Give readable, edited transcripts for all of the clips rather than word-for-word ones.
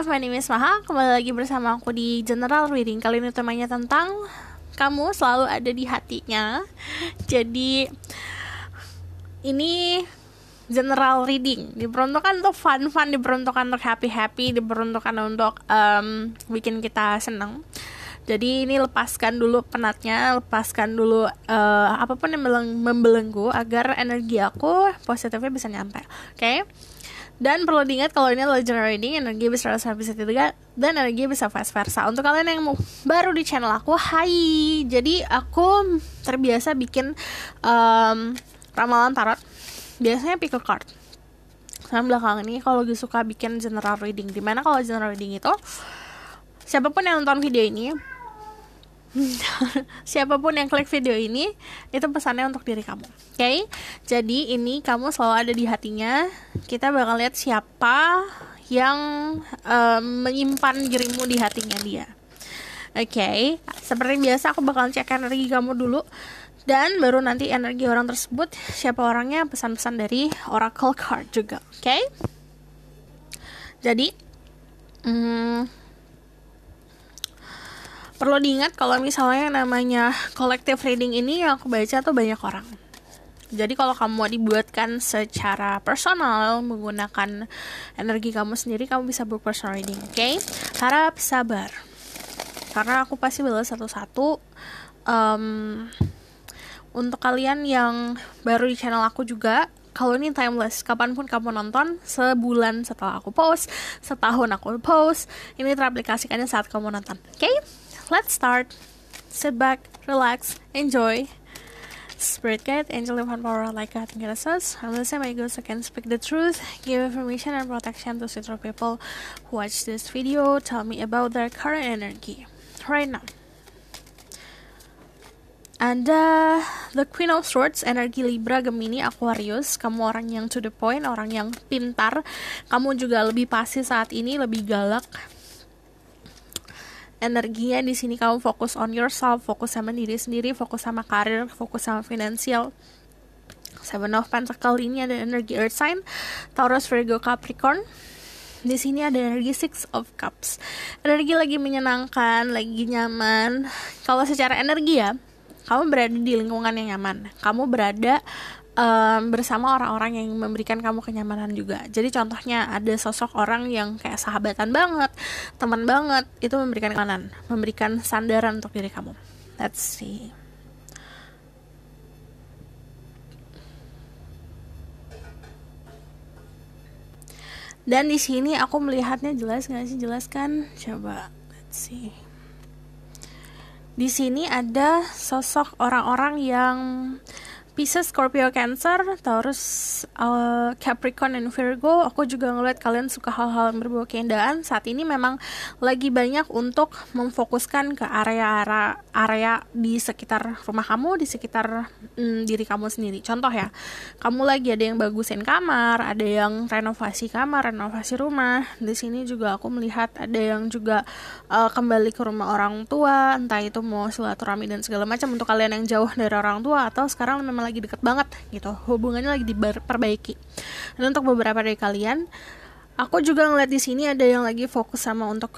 love, my name is Maha. Kembali lagi bersama aku di General Reading. Kali ini temanya tentang kamu selalu ada di hatinya. Jadi ini general reading, diperuntukkan untuk fun, diperuntukkan untuk happy, diperuntukkan untuk bikin kita senang. Jadi ini lepaskan dulu penatnya, lepaskan dulu apapun yang membelenggu agar energi aku positifnya bisa nyampe. Oke? Dan perlu diingat kalau ini adalah general reading, energi bisa 100% bisa tidak, dan energi bisa vice versa. Untuk kalian yang baru di channel aku, hai. Jadi aku terbiasa bikin ramalan tarot. Biasanya pick a card. Sama belakang ini kalau lagi suka bikin general reading. Dimana kalau general reading itu, siapapun yang nonton video ini, siapapun yang klik video ini, itu pesannya untuk diri kamu. Oke? Jadi ini kamu selalu ada di hatinya. Kita bakal lihat siapa yang menyimpan dirimu di hatinya dia. Oke? Seperti biasa aku bakal cek energi kamu dulu, dan baru nanti energi orang tersebut, siapa orangnya, pesan-pesan dari oracle card juga. Oke? Jadi perlu diingat kalau misalnya namanya collective reading ini yang aku baca tuh banyak orang. Jadi kalau kamu mau dibuatkan secara personal menggunakan energi kamu sendiri, kamu bisa book personal reading. Oke? Harap sabar, karena aku pasti balas satu-satu. Untuk kalian yang baru di channel aku juga, kalau ini timeless, kapanpun kamu nonton, sebulan setelah aku post, setahun aku post, ini teraplikasikannya saat kamu nonton. Oke? Let's start. Sit back, relax, enjoy. Spirit guide, angel divine power, like God, and get us. I'm listening, my ghost, I can speak the truth, give information and protection to suitable people who watch this video. Tell me about their current energy right now. Ada the Queen of Swords, energi Libra, Gemini, Aquarius. Kamu orang yang to the point, orang yang pintar. Kamu juga lebih pasti saat ini, lebih galak. Energinya di sini kamu fokus on yourself, fokus sama diri sendiri, fokus sama karir, fokus sama finansial. Seven of Pentacles ini ada energi Earth sign, Taurus, Virgo, Capricorn. Di sini ada energi Six of Cups. Energi lagi menyenangkan, lagi nyaman. Kalau secara energi ya, kamu berada di lingkungan yang nyaman. Kamu berada bersama orang-orang yang memberikan kamu kenyamanan juga. Jadi contohnya ada sosok orang yang kayak sahabatan banget, teman banget, itu memberikan kenyamanan, memberikan sandaran untuk diri kamu. Let's see. Dan di sini aku melihatnya jelas nggak sih? Jelas kan? Coba let's see. Di sini ada sosok orang-orang yang Pisces, Scorpio, Cancer, Taurus, Capricorn, dan Virgo. Aku juga ngeliat kalian suka hal-hal yang berbau keindahan. Saat ini memang lagi banyak untuk memfokuskan ke area di sekitar rumah kamu, di sekitar diri kamu sendiri. Contoh ya, kamu lagi ada yang bagusin kamar, ada yang renovasi kamar, renovasi rumah. Di sini juga aku melihat ada yang juga kembali ke rumah orang tua, entah itu mau silaturahmi dan segala macam untuk kalian yang jauh dari orang tua, atau sekarang memang lagi deket banget gitu, hubungannya lagi diperbaiki. Dan untuk beberapa dari kalian, aku juga ngeliat di sini ada yang lagi fokus sama untuk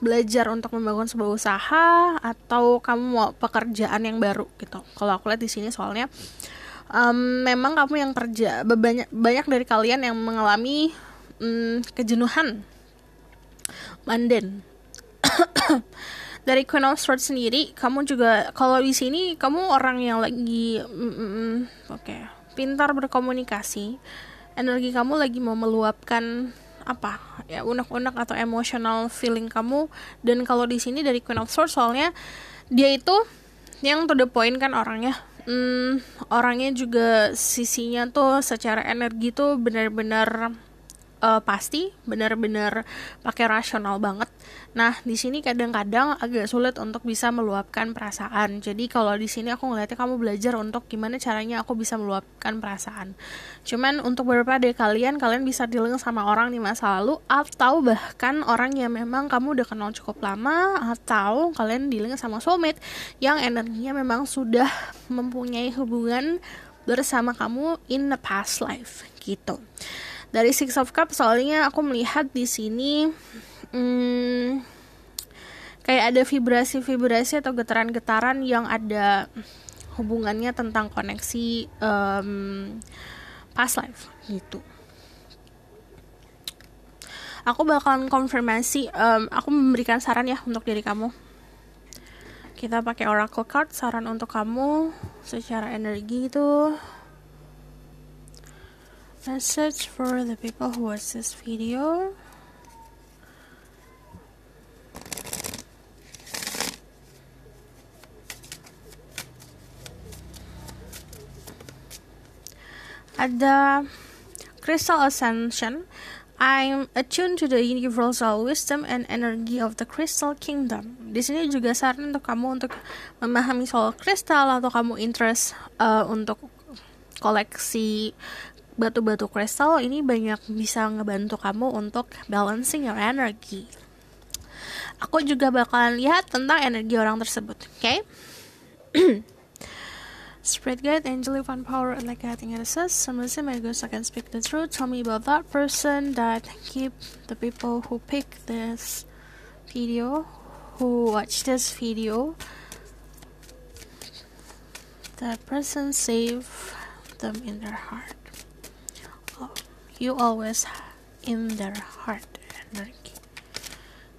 belajar untuk membangun sebuah usaha, atau kamu mau pekerjaan yang baru gitu. Kalau aku lihat di sini soalnya memang kamu yang kerja, banyak dari kalian yang mengalami kejenuhan, manden. Dari Queen of Swords sendiri, kamu juga kalau di sini kamu orang yang lagi pintar berkomunikasi. Energi kamu lagi mau meluapkan apa ya, unek-unek atau emotional feeling kamu. Dan kalau di sini dari Queen of Swords, soalnya dia itu yang to the point kan orangnya. Orangnya juga sisinya tuh secara energi tuh benar-benar pasti, benar-benar pakai rasional banget. Nah, di sini kadang-kadang agak sulit untuk bisa meluapkan perasaan. Jadi kalau di sini aku ngeliatnya kamu belajar untuk gimana caranya aku bisa meluapkan perasaan. Cuman untuk beberapa dari kalian bisa dealing sama orang di masa lalu, atau bahkan orang yang memang kamu udah kenal cukup lama, atau kalian dealing sama soulmate yang energinya memang sudah mempunyai hubungan bersama kamu in the past life gitu. Dari Six of Cups soalnya aku melihat di sini kayak ada vibrasi-vibrasi atau getaran-getaran yang ada hubungannya tentang koneksi past life gitu. Aku bakalan konfirmasi, aku memberikan saran ya untuk diri kamu. Kita pakai oracle card, saran untuk kamu secara energi itu. Message for the people who watch this video. Ada Crystal Ascension. I'm attuned to the universal wisdom and energy of the Crystal Kingdom. Di sini juga saran untuk kamu untuk memahami soal kristal atau kamu interest untuk koleksi batu-batu kristal. Ini banyak bisa ngebantu kamu untuk balancing your energy. Aku juga bakalan lihat tentang energi orang tersebut, okay? Spirit guide, angel, divine power, and like I think it says, somebody my ghost, I can speak the truth. Tell me about that person that keep the people who pick this video, who watch this video. That person save them in their heart. Oh, you always in their heart energy.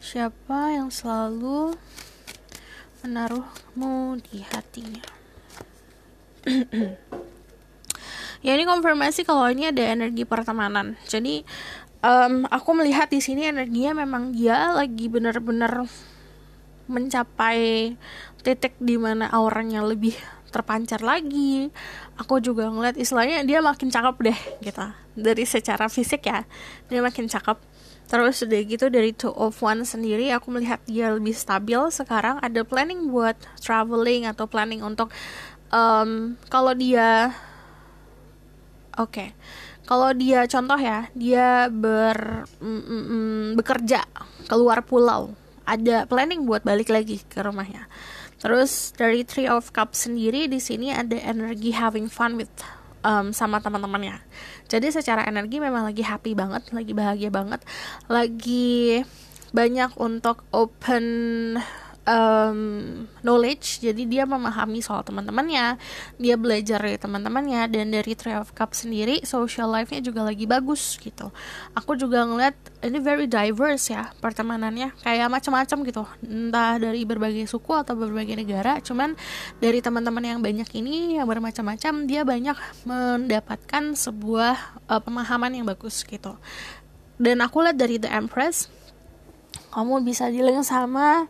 Siapa yang selalu menaruhmu di hatinya? Ya, ini konfirmasi kalau ini ada energi pertemanan. Jadi aku melihat di sini energinya memang dia lagi benar-benar mencapai titik di mana auranya lebih terpancar lagi. Aku juga ngeliat istilahnya dia makin cakep deh gitu. Dari secara fisik ya, dia makin cakep. Terus udah gitu dari Two of Wands sendiri aku melihat dia lebih stabil sekarang. Ada planning buat traveling atau planning untuk kalau dia kalau dia contoh ya, dia bekerja keluar pulau, ada planning buat balik lagi ke rumahnya. Terus dari Three of Cups sendiri di sini ada energi having fun with sama teman-temannya. Jadi secara energi memang lagi happy banget, lagi bahagia banget, lagi banyak untuk open knowledge. Jadi dia memahami soal teman-temannya, dia belajar dari teman-temannya. Dan dari Three of Cups sendiri social life-nya juga lagi bagus gitu. Aku juga ngeliat ini very diverse ya pertemanannya, kayak macam-macam gitu, entah dari berbagai suku atau berbagai negara. Cuman dari teman-teman yang banyak ini yang bermacam-macam, dia banyak mendapatkan sebuah pemahaman yang bagus gitu. Dan aku lihat dari The Empress, kamu bisa dealing sama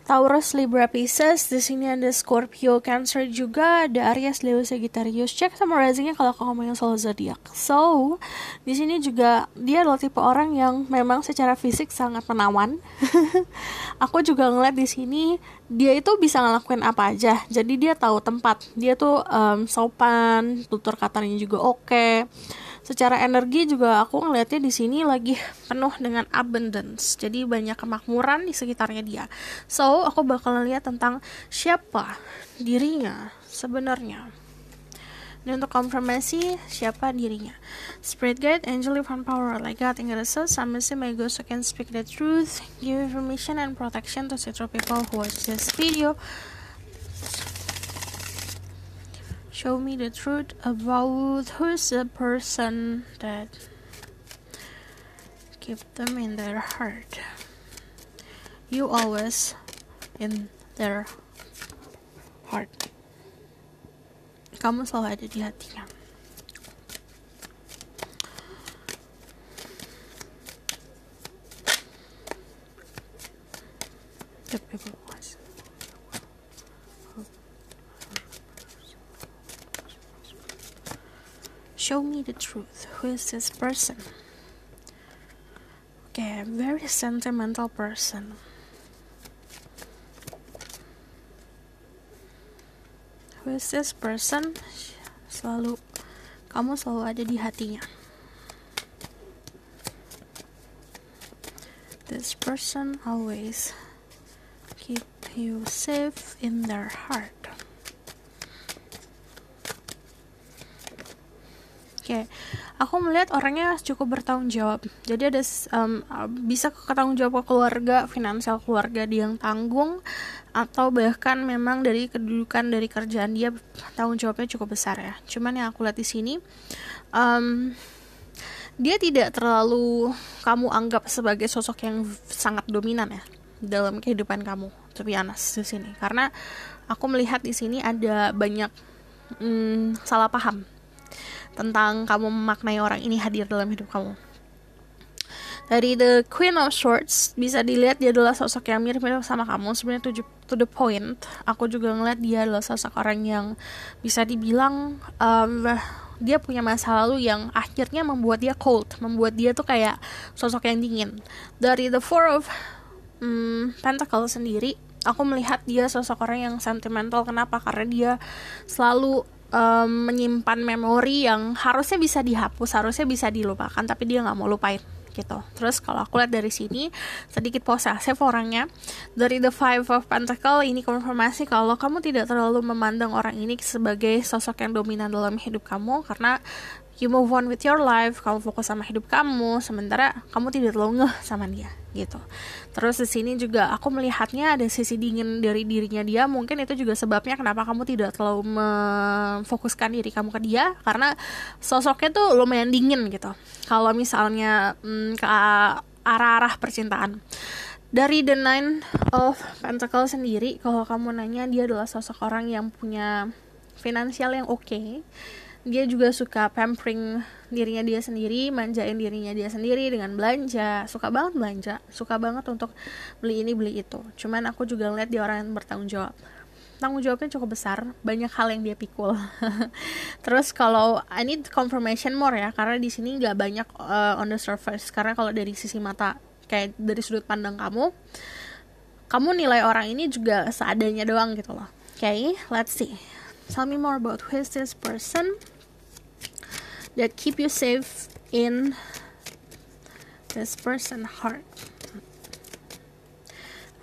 Taurus, Libra, Pisces. Di sini ada Scorpio, Cancer juga, ada Aries, Leo, Sagittarius. Cek sama risingnya kalau kamu ngomongin soal zodiak. So, di sini juga dia adalah tipe orang yang memang secara fisik sangat menawan. Aku juga ngeliat di sini dia itu bisa ngelakuin apa aja. Jadi dia tahu tempat. Dia tuh sopan, tutur katanya juga oke. Secara energi juga aku ngelihatnya di sini lagi penuh dengan abundance. Jadi banyak kemakmuran di sekitarnya dia. So, aku bakal lihat tentang siapa dirinya sebenarnya. Dan untuk konfirmasi siapa dirinya. Spirit guide, angel, divine power, like God, and God, I'm my ghost, so can speak the truth, give information and protection to several people who watch this video. Show me the truth about who's the person that keep them in their heart. You always in their heart. Kamu selalu ada di hatinya. The people was. Show me the truth. Who is this person? Okay, very sentimental person. Who is this person? Kamu selalu ada di hatinya. This person always keep you safe in their heart. Kayak aku melihat orangnya cukup bertanggung jawab. Jadi ada bisa ketanggung jawab ke keluarga, finansial keluarga dia yang tanggung, atau bahkan memang dari kedudukan dari kerjaan dia tanggung jawabnya cukup besar ya. Cuman yang aku lihat di sini dia tidak terlalu kamu anggap sebagai sosok yang sangat dominan ya dalam kehidupan kamu, to be honest, di sini. Karena aku melihat di sini ada banyak salah paham tentang kamu memaknai orang ini hadir dalam hidup kamu. Dari The Queen of Swords bisa dilihat dia adalah sosok yang mirip-mirip sama kamu, sebenarnya to the point. Aku juga ngeliat dia adalah sosok orang yang bisa dibilang dia punya masa lalu yang akhirnya membuat dia cold, membuat dia tuh kayak sosok yang dingin. Dari The Four of Pentacles sendiri, aku melihat dia sosok orang yang sentimental. Kenapa? Karena dia selalu menyimpan memori yang harusnya bisa dihapus, harusnya bisa dilupakan, tapi dia nggak mau lupain gitu. Terus kalau aku lihat dari sini sedikit posesif orangnya. Dari The Five of Pentacles ini konfirmasi kalau kamu tidak terlalu memandang orang ini sebagai sosok yang dominan dalam hidup kamu, karena you move on with your life, kamu fokus sama hidup kamu, sementara kamu tidak terlalu ngeh sama dia gitu. Terus di sini juga aku melihatnya ada sisi dingin dari dirinya dia. Mungkin itu juga sebabnya kenapa kamu tidak terlalu memfokuskan diri kamu ke dia, karena sosoknya tuh lumayan dingin gitu kalau misalnya ke arah-arah percintaan. Dari The Nine of Pentacles sendiri, kalau kamu nanya, dia adalah sosok orang yang punya finansial yang oke. Dia juga suka pampering dirinya dia sendiri, manjain dirinya dia sendiri dengan belanja. Suka banget belanja, suka banget untuk beli ini beli itu. Cuman aku juga ngeliat dia orang yang bertanggung jawab. Tanggung jawabnya cukup besar, banyak hal yang dia pikul. Terus kalau I need confirmation more ya, karena di sini nggak banyak on the surface. Karena kalau dari sisi mata, kayak dari sudut pandang kamu nilai orang ini juga seadanya doang gitu loh. Okay, let's see. Tell me more about who is this person that keep you safe in this person heart.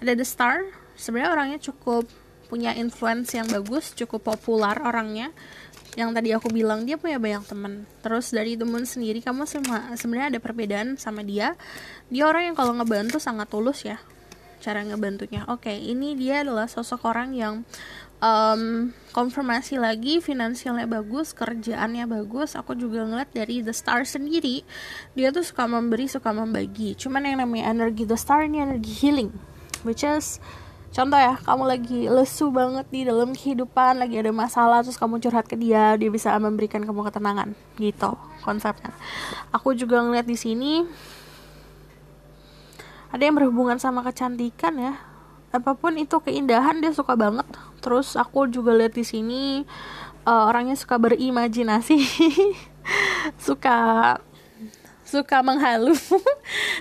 Ada The Star. Sebenarnya orangnya cukup punya influence yang bagus, cukup populer orangnya. Yang tadi aku bilang dia punya banyak teman. Terus dari The Moon sendiri, kamu sebenarnya ada perbedaan sama dia. Dia orang yang kalau ngebantu sangat tulus ya cara ngebantunya. Oke, ini dia adalah sosok orang yang konfirmasi lagi, finansialnya bagus, kerjaannya bagus. Aku juga ngeliat dari The Star sendiri, dia tuh suka memberi, suka membagi. Cuman yang namanya energi The Star ini energi healing, which is contoh ya, kamu lagi lesu banget di dalam kehidupan, lagi ada masalah, terus kamu curhat ke dia bisa memberikan kamu ketenangan, gitu konsepnya. Aku juga ngeliat di sini ada yang berhubungan sama kecantikan ya, apapun itu keindahan dia suka banget. Terus aku juga lihat di sini orangnya suka berimajinasi, suka menghalu.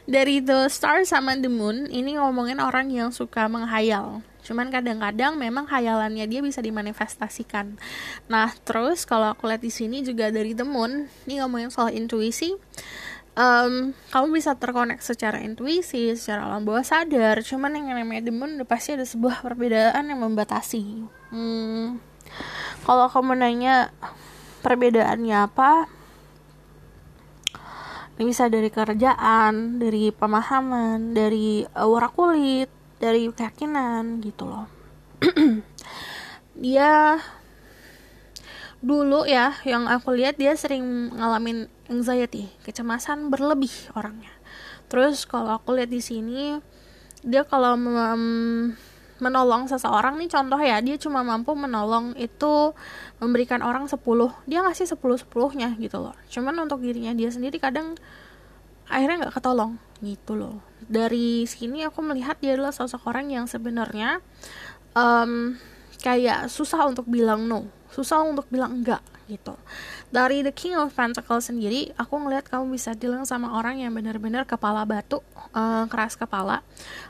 Dari The Star sama The Moon ini ngomongin orang yang suka menghayal. Cuman kadang-kadang memang hayalannya dia bisa dimanifestasikan. Nah, terus kalau aku lihat di sini juga dari The Moon, ini ngomongin soal intuisi. Kamu bisa terkonek secara intuisi, secara alam bawah sadar. Cuman yang namanya The Moon pasti ada sebuah perbedaan yang membatasi. Kalau kamu nanya perbedaannya apa, ini bisa dari kerjaan, dari pemahaman, dari warna kulit, dari keyakinan gitu loh. Dia dulu ya, yang aku lihat dia sering ngalamin anxiety, kecemasan berlebih orangnya. Terus kalau aku lihat di sini, dia kalau menolong seseorang nih, contoh ya, dia cuma mampu menolong itu memberikan orang 10, dia ngasih 10-10-nya gitu loh. Cuman untuk dirinya dia sendiri kadang akhirnya nggak ketolong gitu loh. Dari sini aku melihat dia adalah sosok orang yang sebenarnya kayak susah untuk bilang no, susah untuk bilang enggak gitu. Dari The King of Pentacles sendiri, aku ngelihat kamu bisa dealing sama orang yang benar-benar kepala batu, keras kepala.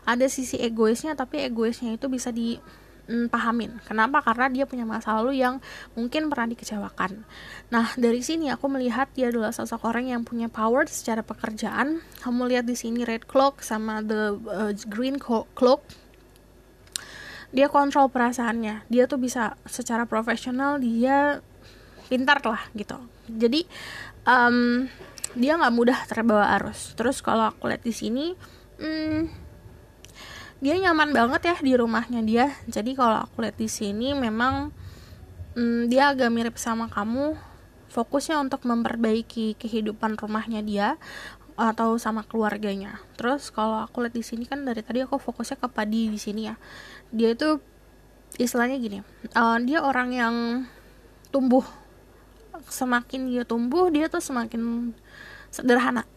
Ada sisi egoisnya, tapi egoisnya itu bisa dipahamin. Kenapa? Karena dia punya masa lalu yang mungkin pernah dikecewakan. Nah, dari sini aku melihat dia adalah sosok orang yang punya power secara pekerjaan. Kamu lihat di sini red cloak sama the green cloak. Dia kontrol perasaannya. Dia tuh bisa secara profesional, dia pintar lah gitu. Jadi dia nggak mudah terbawa arus. Terus kalau aku lihat di sini, dia nyaman banget ya di rumahnya dia. Jadi kalau aku lihat di sini memang dia agak mirip sama kamu, fokusnya untuk memperbaiki kehidupan rumahnya dia atau sama keluarganya. Terus kalau aku lihat di sini kan dari tadi aku fokusnya ke padi di sini ya. Dia itu istilahnya gini, dia orang yang tumbuh. Semakin dia tumbuh, dia tuh semakin sederhana.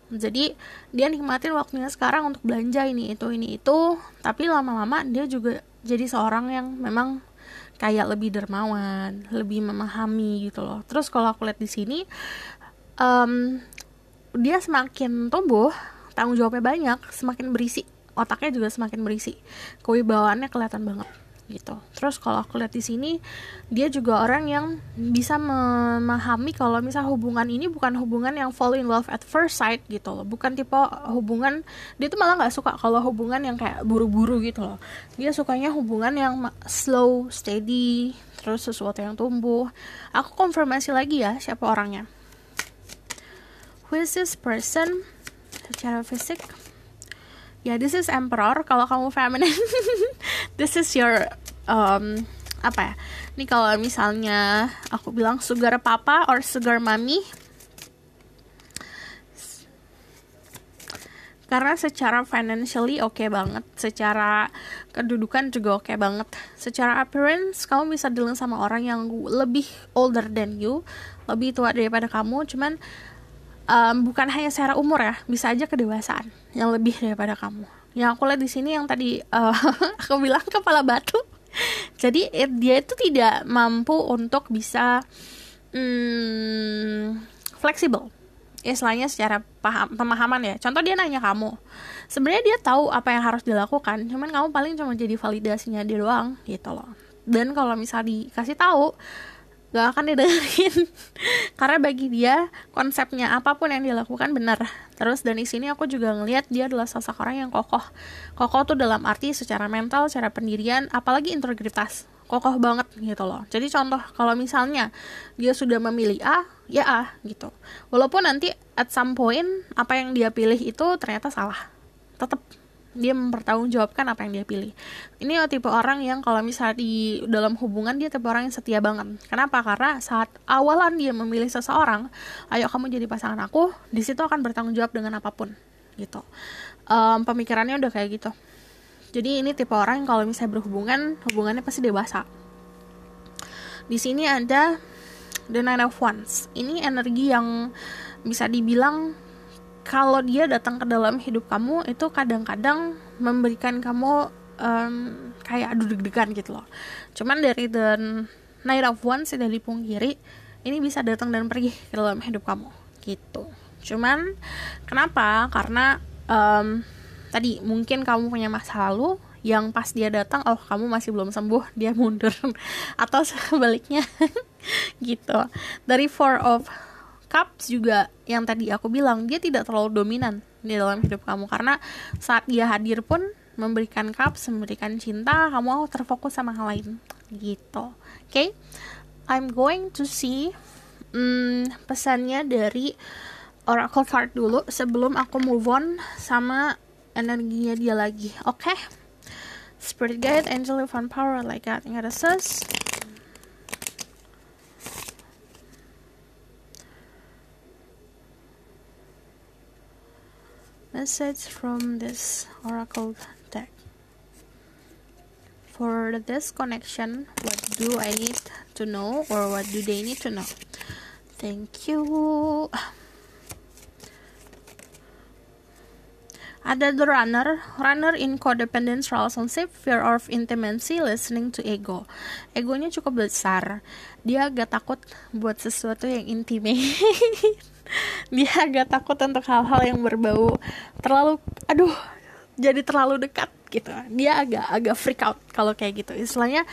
Jadi dia nikmatin waktunya sekarang untuk belanja ini itu, tapi lama-lama dia juga jadi seorang yang memang kayak lebih dermawan, lebih memahami gitu loh. Terus kalau aku lihat di sini, dia semakin tumbuh, tanggung jawabnya banyak, semakin berisi, otaknya juga semakin berisi, kewibawaannya kelihatan banget gitu. Terus kalau aku lihat di sini, dia juga orang yang bisa memahami kalau misal hubungan ini bukan hubungan yang fall in love at first sight gitu loh, bukan tipe hubungan, dia tuh malah nggak suka kalau hubungan yang kayak buru-buru gitu loh. Dia sukanya hubungan yang slow, steady, terus sesuatu yang tumbuh. Aku konfirmasi lagi ya siapa orangnya. Who is this person secara fisik? Ya, this is Emperor. Kalau kamu feminine, this is your apa ya? Ini kalau misalnya aku bilang sugar papa or sugar mommy, karena secara financially oke banget, secara kedudukan juga oke banget, secara appearance kamu bisa dealing sama orang yang lebih older than you, lebih tua daripada kamu, cuman bukan hanya secara umur ya, bisa aja kedewasaan yang lebih daripada kamu. Yang aku lihat di sini yang tadi aku bilang kepala batu. Jadi dia itu tidak mampu untuk bisa fleksibel. Istilahnya secara pemahaman ya. Contoh dia nanya kamu. Sebenarnya dia tahu apa yang harus dilakukan, cuman kamu paling cuma jadi validasinya dia doang gitu loh. Dan kalau misal dikasih tahu, gak akan didengerin karena bagi dia konsepnya apapun yang dia lakukan benar. Terus dan di sini aku juga ngelihat dia adalah sosok orang yang kokoh tuh dalam arti secara mental, secara pendirian, apalagi integritas, kokoh banget gitu loh. Jadi contoh kalau misalnya dia sudah memilih A, ya A gitu, walaupun nanti at some point apa yang dia pilih itu ternyata salah, tetap dia mempertanggungjawabkan apa yang dia pilih. Ini tipe orang yang kalau misalnya di dalam hubungan dia tipe orang yang setia banget. Kenapa? Karena saat awalan dia memilih seseorang, ayo kamu jadi pasangan aku, di situ akan bertanggung jawab dengan apapun gitu. Pemikirannya udah kayak gitu. Jadi ini tipe orang yang kalau misalnya berhubungan, hubungannya pasti dewasa. Di sini ada The Nine of Wands. Ini energi yang bisa dibilang kalau dia datang ke dalam hidup kamu itu kadang-kadang memberikan kamu kayak aduh deg-degan gitu loh. Cuman dari The Knight of Wands tidak dipungkiri, ini bisa datang dan pergi ke dalam hidup kamu gitu. Cuman kenapa? Karena tadi mungkin kamu punya masa lalu yang pas dia datang, oh kamu masih belum sembuh, dia mundur atau sebaliknya gitu. Dari Four of Cups juga yang tadi aku bilang, dia tidak terlalu dominan di dalam hidup kamu karena saat dia hadir pun memberikan cups, memberikan cinta, kamu terfokus sama hal lain gitu. Okay? I'm going to see pesannya dari Oracle card dulu sebelum aku move on sama energinya dia lagi. Okay? Spirit guide, angel, divine power, like that. Ingat sus. Message from this oracle deck. For this connection, what do I need to know or what do they need to know? Thank you. Ada the runner in codependence relationship, fear of intimacy, listening to ego. Egonya cukup besar. Dia agak takut buat sesuatu yang intimate. Dia agak takut untuk hal-hal yang berbau jadi terlalu dekat gitu. Dia agak freak out kalau kayak gitu. Istilahnya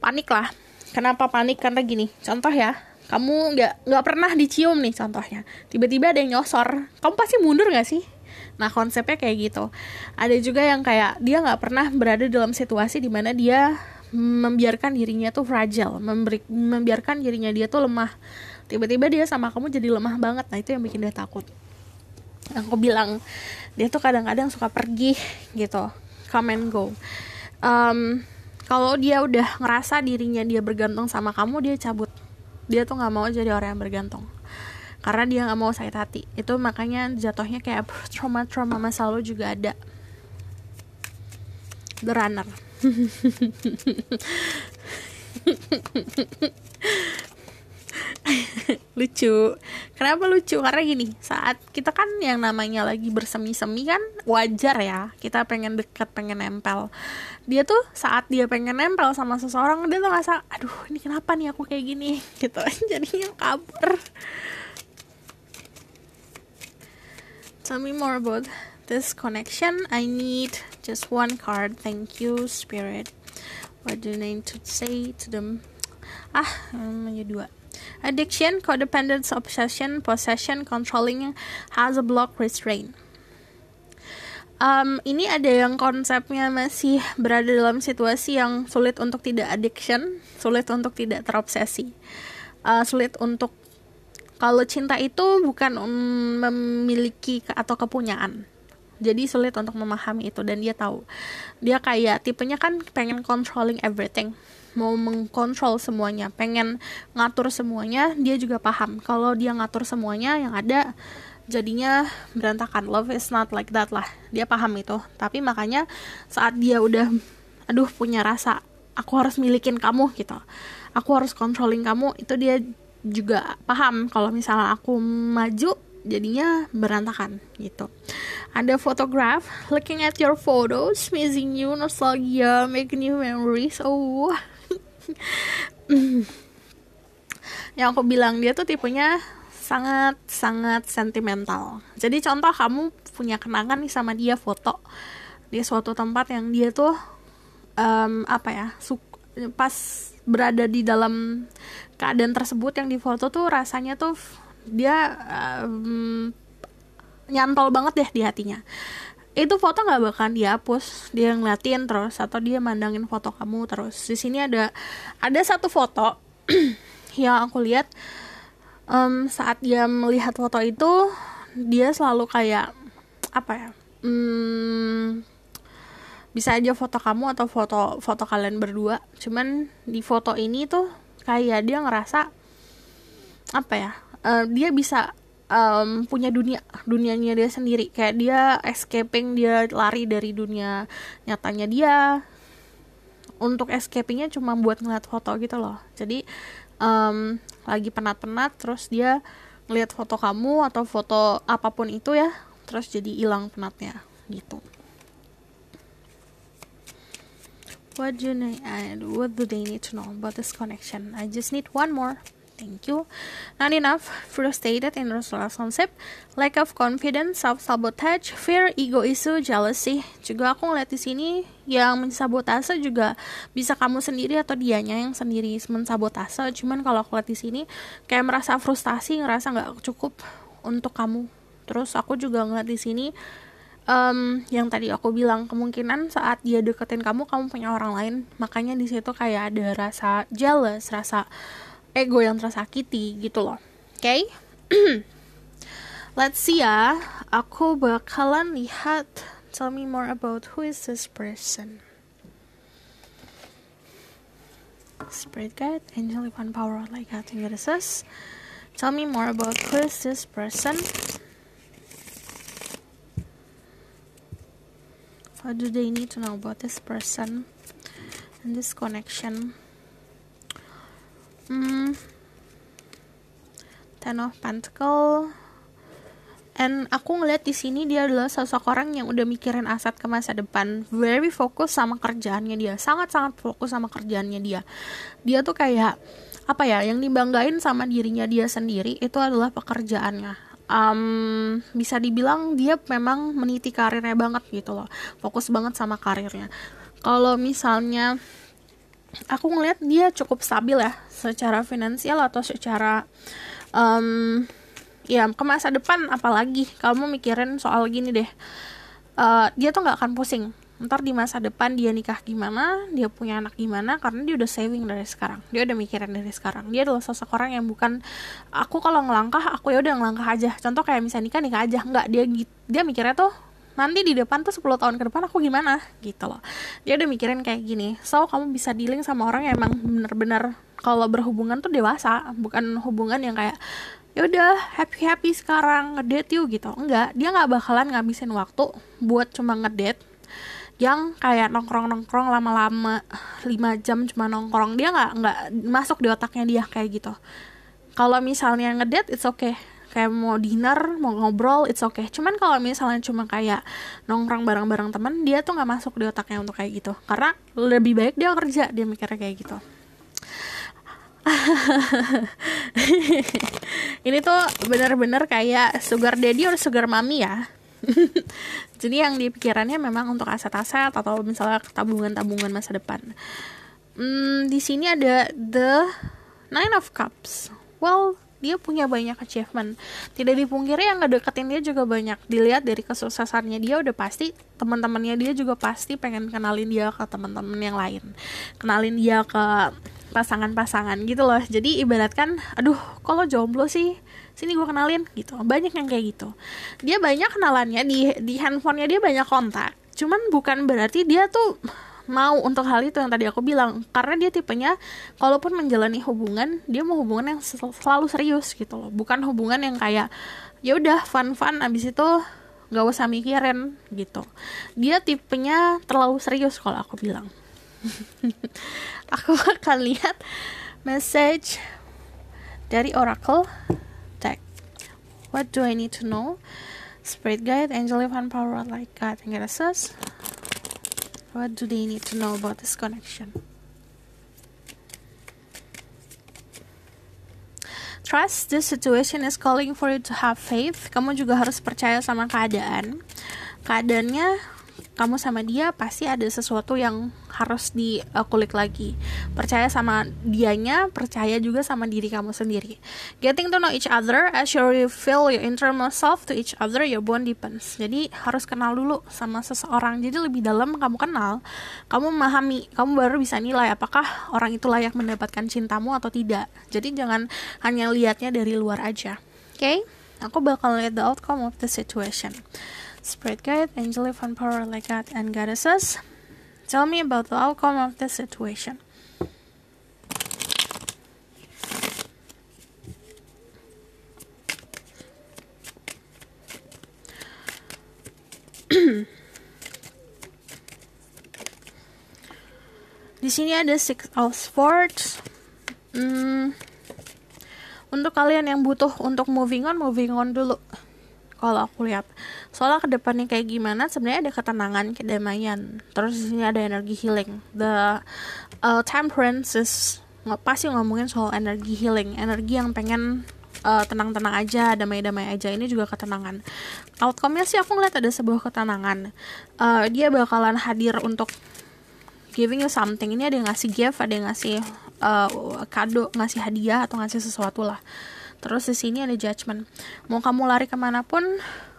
panik lah. Kenapa panik? Karena gini, contoh ya, kamu nggak pernah dicium nih contohnya, tiba-tiba ada yang nyosor, kamu pasti mundur nggak sih? Nah konsepnya kayak gitu. Ada juga yang kayak dia nggak pernah berada dalam situasi di mana dia membiarkan dirinya tuh fragile, membiarkan dirinya dia tuh lemah. tiba-tiba dia sama kamu jadi lemah banget. Nah itu yang bikin dia takut. Aku bilang dia tuh kadang-kadang suka pergi gitu, come and go. Kalau dia udah ngerasa dirinya dia bergantung sama kamu, dia cabut. Dia tuh nggak mau jadi orang yang bergantung karena dia nggak mau sakit hati. Itu makanya jatuhnya kayak trauma masa lalu juga ada. The Runner. Lucu. Kenapa lucu? Karena gini, saat kita kan yang namanya lagi bersemi-semi kan wajar ya, kita pengen dekat, pengen nempel. Dia tuh saat dia pengen nempel sama seseorang, dia tuh ngerasa, aduh ini kenapa nih aku kayak gini gitu. Jadinya kabur. Tell me more about this connection. I need just one card. Thank you, Spirit. What do you need to say to them? Hanya 2. Addiction, codependence, obsession, possession, controlling, has a block, restraint. Ini ada yang konsepnya masih berada dalam situasi yang sulit untuk tidak addiction, sulit untuk tidak terobsesi, sulit untuk, kalau cinta itu bukan memiliki atau kepunyaan. Jadi sulit untuk memahami itu, dan dia tahu. Dia kayak tipenya kan pengen controlling everything, mau mengkontrol semuanya, pengen ngatur semuanya. Dia juga paham kalau dia ngatur semuanya yang ada jadinya berantakan. Love is not like that lah. Dia paham itu. Tapi makanya saat dia udah punya rasa aku harus milikin kamu gitu, aku harus controlling kamu, itu dia juga paham kalau misalnya aku maju jadinya berantakan gitu. Ada photograph, looking at your photos, missing you, nostalgia, making new memories. Yang aku bilang, dia tuh tipenya sangat sentimental. Jadi contoh kamu punya kenangan nih sama dia, foto di suatu tempat yang dia tuh pas berada di dalam keadaan tersebut yang di foto tuh rasanya tuh dia nyantol banget deh di hatinya. Itu foto nggak bakalan dihapus, dia ngeliatin terus atau dia mandangin foto kamu terus. Di sini ada satu foto yang aku lihat, saat dia melihat foto itu dia selalu kayak bisa aja foto kamu atau foto kalian berdua, cuman di foto ini tuh kayak dia ngerasa dia bisa punya dunianya dia sendiri, kayak dia escaping, dia lari dari dunia nyatanya dia untuk escapingnya cuma buat ngeliat foto gitu loh. Jadi lagi penat-penat terus dia ngeliat foto kamu atau foto apapun itu ya, terus jadi hilang penatnya gitu. What do they need to know about this connection? I just need one more. Thank you. Not enough, frustrated in relationship, lack of confidence, self-sabotage, fear, ego issue, jealousy. Juga aku ngeliat di sini yang mensabotase juga bisa kamu sendiri atau dianya yang sendiri mensabotase. Cuman kalau aku lihat di sini kayak merasa frustasi, ngerasa nggak cukup untuk kamu. Terus aku juga ngeliat di sini yang tadi aku bilang, kemungkinan saat dia deketin kamu punya orang lain, makanya di situ kayak ada rasa jealous, rasa ego yang tersakiti gitu loh. Okay? Let's see ya. Aku bakalan lihat. Tell me more about who is this person. Spirit guide, angel, divine power, like God and goddesses. Tell me more about who is this person. What do they need to know about this person and this connection? Ten of Pentacle. And aku ngeliat di sini dia adalah sosok orang yang udah mikirin aset ke masa depan, very fokus sama kerjaannya dia, sangat fokus sama kerjaannya dia. Dia tuh kayak yang dibanggain sama dirinya dia sendiri itu adalah pekerjaannya. Bisa dibilang dia memang meniti karirnya banget gitu loh, fokus banget sama karirnya. Kalau misalnya aku ngeliat dia cukup stabil ya secara finansial atau secara ke masa depan. Apalagi kamu mikirin soal gini deh, dia tuh nggak akan pusing ntar di masa depan dia nikah gimana, dia punya anak gimana, karena dia udah saving dari sekarang, dia udah mikirin dari sekarang. Dia adalah sosok orang yang bukan aku kalau ngelangkah aku ya udah ngelangkah aja, contoh kayak misalnya nikah aja, enggak, dia mikirnya tuh nanti di depan tuh 10 tahun ke depan aku gimana gitu loh. Dia udah mikirin kayak gini. So kamu bisa dealing sama orang yang emang bener-bener kalau berhubungan tuh dewasa, bukan hubungan yang kayak ya udah happy sekarang ngedate yuk gitu. Enggak, dia nggak bakalan ngabisin waktu buat cuma ngedate yang kayak nongkrong lama-lama 5 jam cuma nongkrong. Dia nggak masuk di otaknya dia kayak gitu. Kalau misalnya ngedate it's okay, kayak mau dinner mau ngobrol it's okay. Cuman kalau misalnya cuma kayak nongkrong bareng-bareng teman, dia tuh nggak masuk di otaknya untuk kayak gitu, karena lebih baik dia kerja, dia mikirnya kayak gitu. Ini tuh bener-bener kayak sugar daddy or sugar mommy ya. Jadi yang di pikirannya memang untuk aset-aset atau misalnya tabungan-tabungan masa depan. Di sini ada the Nine of Cups. Well, dia punya banyak achievement. Tidak dipungkiri yang ngedeketin dia juga banyak. Dilihat dari kesuksesannya dia udah pasti teman-temannya dia juga pasti pengen kenalin dia ke teman-teman yang lain. Kenalin dia ke pasangan-pasangan gitu loh. Jadi ibaratkan, aduh, kalau jomblo sih, sini gue kenalin gitu. Banyak yang kayak gitu. Dia banyak kenalannya di handphonenya, dia banyak kontak. Cuman bukan berarti dia tuh mau untuk hal itu yang tadi aku bilang, karena dia tipenya kalaupun menjalani hubungan, dia mau hubungan yang selalu serius gitu loh, bukan hubungan yang kayak ya udah fun abis itu nggak usah mikirin gitu. Dia tipenya terlalu serius kalau aku bilang. Aku akan lihat message dari Oracle deck. What do I need to know? Spirit guide, angel, divine power, like God, and goddesses. What do they need to know about this connection? Trust, this situation is calling for you to have faith. Kamu juga harus percaya sama keadaan. Keadaannya kamu sama dia pasti ada sesuatu yang harus dikulik lagi. Percaya sama dianya, percaya juga sama diri kamu sendiri. Getting to know each other as you reveal your innermost self to each other, your bond deepens. Jadi harus kenal dulu sama seseorang. Jadi lebih dalam kamu kenal, kamu memahami, kamu baru bisa nilai apakah orang itu layak mendapatkan cintamu atau tidak. Jadi jangan hanya lihatnya dari luar aja. Okay? Aku bakal lihat the outcome of the situation. Spirit guide, angel, divine power, like God, and goddesses. Tell me about the outcome of the situation. Di sini ada Six of Swords. Untuk kalian yang butuh untuk moving on dulu. Kalau aku lihat, soalnya kedepannya kayak gimana, sebenarnya ada ketenangan, kedamaian. Terus di sini ada energi healing. The Temperance is pasti ngomongin soal energi healing, energi yang pengen tenang-tenang aja, damai-damai aja. Ini juga ketenangan. Outcome-nya sih aku ngeliat ada sebuah ketenangan. Dia bakalan hadir untuk giving you something. Ini ada yang ngasih gift, ada yang ngasih kado, ngasih hadiah atau ngasih sesuatu lah. Terus di sini ada judgment. Mau kamu lari kemanapun,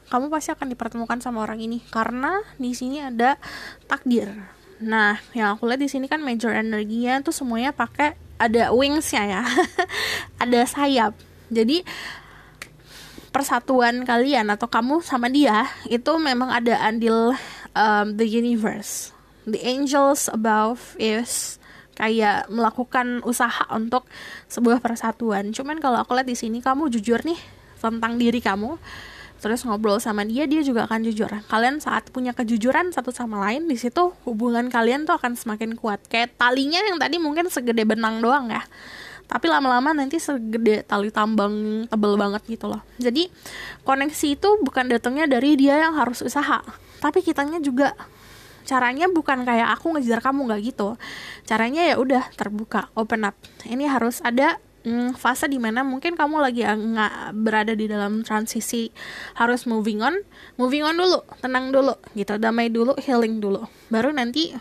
kamu pasti akan dipertemukan sama orang ini, karena di sini ada takdir. Nah, yang aku lihat di sini kan major energinya tuh semuanya pakai ada wingsnya ya, ada sayap. Jadi persatuan kalian atau kamu sama dia itu memang ada andil the universe. The angels above is kayak melakukan usaha untuk sebuah persatuan. Cuman kalau aku lihat di sini kamu jujur nih tentang diri kamu, terus ngobrol sama dia, dia juga akan jujur. Kalian saat punya kejujuran satu sama lain, di situ hubungan kalian tuh akan semakin kuat. Kayak talinya yang tadi mungkin segede benang doang ya, tapi lama-lama nanti segede tali tambang, tebel banget gitu loh. Jadi koneksi itu bukan datangnya dari dia yang harus usaha, tapi kitanya juga. Caranya bukan kayak aku ngejar kamu, nggak gitu. Caranya ya udah terbuka, open up. Ini harus ada fase dimana mungkin kamu lagi nggak berada di dalam transisi, harus moving on dulu, tenang dulu, gitu, damai dulu, healing dulu. Baru nanti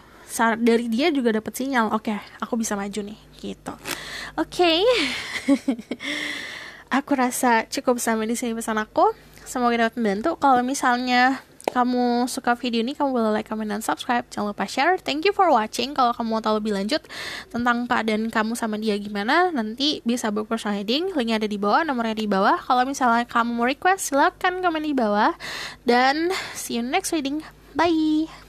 dari dia juga dapat sinyal, oke, aku bisa maju nih, gitu. Oke. Aku rasa cukup sampai di sini pesan aku. Semoga dapat membantu. Kalau misalnya kamu suka video ini, kamu boleh like, comment, dan subscribe. Jangan lupa share. Thank you for watching. Kalau kamu mau tahu lebih lanjut tentang keadaan kamu sama dia gimana, nanti bisa book personal reading. Linknya ada di bawah, nomornya di bawah. Kalau misalnya kamu mau request, silakan komen di bawah. Dan see you next reading. Bye!